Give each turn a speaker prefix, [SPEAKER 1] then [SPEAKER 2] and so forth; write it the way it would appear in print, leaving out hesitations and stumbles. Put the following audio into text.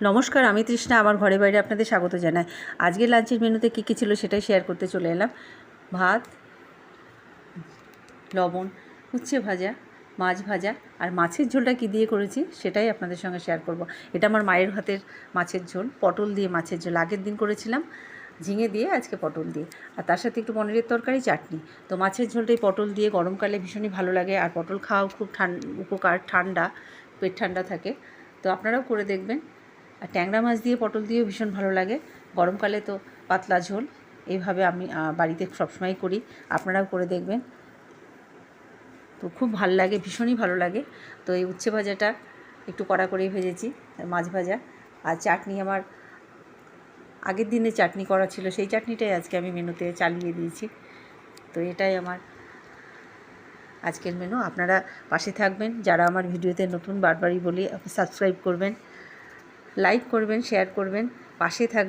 [SPEAKER 1] নমস্কার, আমি তৃষ্ণা। আমার ঘরে বাইরে আপনাদের স্বাগত জানাই। আজকে লাঞ্চের মেনুতে কী কী ছিল সেটাই শেয়ার করতে চলে এলাম। ভাত, লবণ, উচ্ছে ভাজা, মাছ ভাজা, আর মাছের ঝোলটা কী দিয়ে করেছি সেটাই আপনাদের সঙ্গে শেয়ার করব। এটা আমার মায়ের হাতের মাছের ঝোল, পটল দিয়ে মাছের ঝোল। আগের দিন করেছিলাম ঝিঙে দিয়ে, আজকে পটল দিয়ে, আর তার সাথে একটু পনিরের তরকারি, চাটনি। তো মাছের ঝোলটাই পটল দিয়ে গরমকালে ভীষণই ভালো লাগে, আর পটল খাওয়াও খুব উপকার, ঠান্ডা, পেট ঠান্ডা থাকে। তো আপনারাও করে দেখবেন। আর ট্যাংরা মাছ দিয়ে পটল দিয়েও ভীষণ ভালো লাগে গরমকালে। তো পাতলা ঝোল এইভাবে আমি বাড়িতে সবসময় করি, আপনারাও করে দেখবেন। তো খুব ভাল লাগে, ভীষণই ভালো লাগে। তো এই উচ্ছে ভাজাটা একটু কড়া করেই ভেজেছি, মাছ ভাজা। আর চাটনি আমার আগের দিনে চাটনি করা ছিল, সেই চাটনিটাই আজকে আমি মেনুতে চালিয়ে দিয়েছি। তো এটাই আমার আজকের মেনু। আপনারা পাশে থাকবেন, যারা আমার ভিডিওতে নতুন, বারবারই বলি সাবস্ক্রাইব করবেন, লাইক করবেন, শেয়ার করবেন, পাশে থাকবেন।